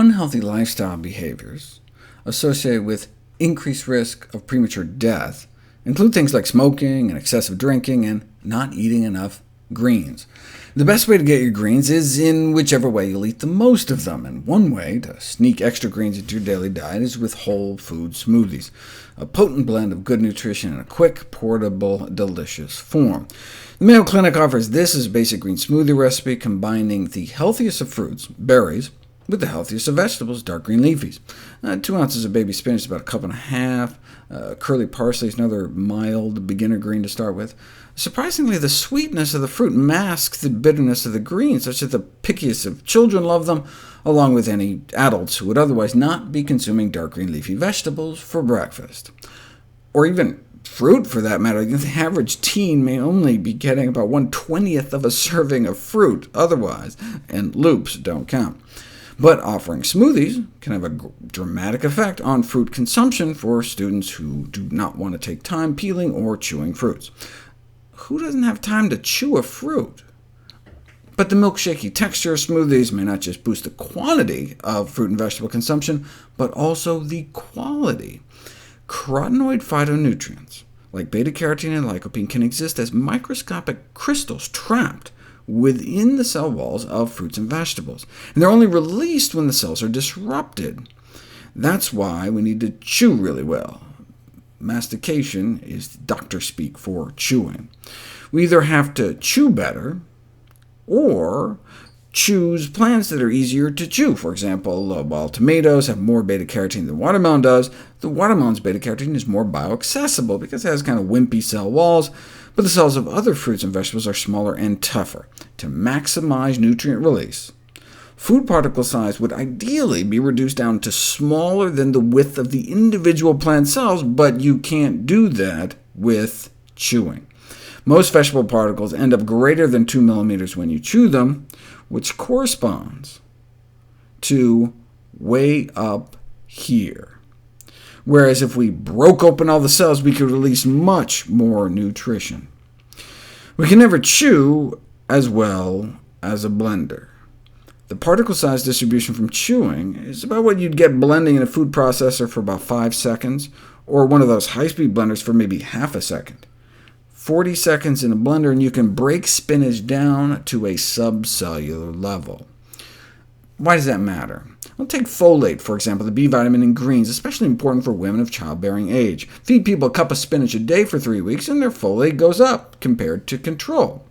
Unhealthy lifestyle behaviors associated with increased risk of premature death include things like smoking and excessive drinking and not eating enough greens. The best way to get your greens is in whichever way you'll eat the most of them, and one way to sneak extra greens into your daily diet is with whole food smoothies, a potent blend of good nutrition in a quick, portable, delicious form. The Mayo Clinic offers this as a basic green smoothie recipe, combining the healthiest of fruits, berries, with the healthiest of vegetables, dark green leafies. 2 ounces of baby spinach is about 1.5 cups. Curly parsley is another mild beginner green to start with. Surprisingly, the sweetness of the fruit masks the bitterness of the greens, such that the pickiest of children love them, along with any adults who would otherwise not be consuming dark green leafy vegetables for breakfast. Or even fruit, for that matter. The average teen may only be getting about 1/20th of a serving of fruit otherwise, and loops don't count. But offering smoothies can have a dramatic effect on fruit consumption for students who do not want to take time peeling or chewing fruits. Who doesn't have time to chew a fruit? But the milkshakey texture of smoothies may not just boost the quantity of fruit and vegetable consumption, but also the quality. Carotenoid phytonutrients, like beta-carotene and lycopene, can exist as microscopic crystals trapped within the cell walls of fruits and vegetables, and they're only released when the cells are disrupted. That's why we need to chew really well. Mastication is doctor speak for chewing. We either have to chew better, or choose plants that are easier to chew. For example, while tomatoes have more beta-carotene than watermelon does, the watermelon's beta-carotene is more bioaccessible because it has kind of wimpy cell walls, but the cells of other fruits and vegetables are smaller and tougher. To maximize nutrient release, food particle size would ideally be reduced down to smaller than the width of the individual plant cells, but you can't do that with chewing. Most vegetable particles end up greater than 2 millimeters when you chew them, which corresponds to way up here. Whereas if we broke open all the cells, we could release much more nutrition. We can never chew as well as a blender. The particle size distribution from chewing is about what you'd get blending in a food processor for about 5 seconds, or one of those high-speed blenders for maybe half a second. 40 seconds in a blender, and you can break spinach down to a subcellular level. Why does that matter? Well, take folate, for example, the B vitamin in greens, especially important for women of childbearing age. Feed people a cup of spinach a day for 3 weeks, and their folate goes up compared to control.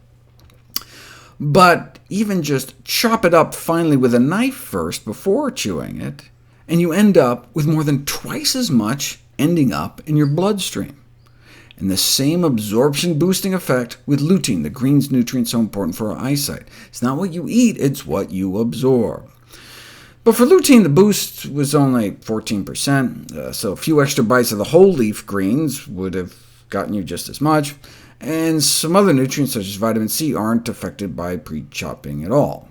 But even just chop it up finely with a knife first before chewing it, and you end up with more than twice as much ending up in your bloodstream. And the same absorption-boosting effect with lutein, the green's nutrient so important for our eyesight. It's not what you eat, it's what you absorb. But for lutein, the boost was only 14%, so a few extra bites of the whole leaf greens would have gotten you just as much, and some other nutrients, such as vitamin C, aren't affected by pre-chopping at all.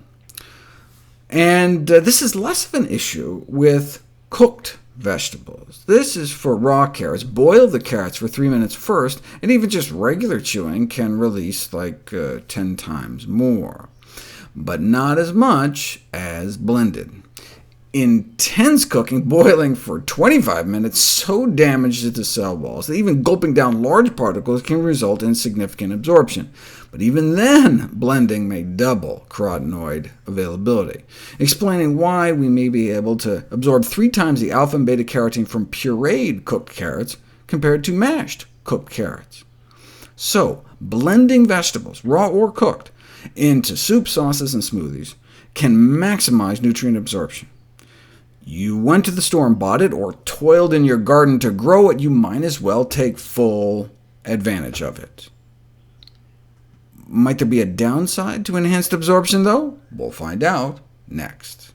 And this is less of an issue with cooked vegetables. This is for raw carrots. Boil the carrots for 3 minutes first, and even just regular chewing can release like 10 times more, but not as much as blended. Intense cooking, boiling for 25 minutes, so damages the cell walls that even gulping down large particles can result in significant absorption. But even then, blending may double carotenoid availability, explaining why we may be able to absorb 3 times the alpha and beta-carotene from pureed cooked carrots compared to mashed cooked carrots. So, blending vegetables, raw or cooked, into soup, sauces, and smoothies can maximize nutrient absorption. You went to the store and bought it, or toiled in your garden to grow it, you might as well take full advantage of it. Might there be a downside to enhanced absorption, though? We'll find out next.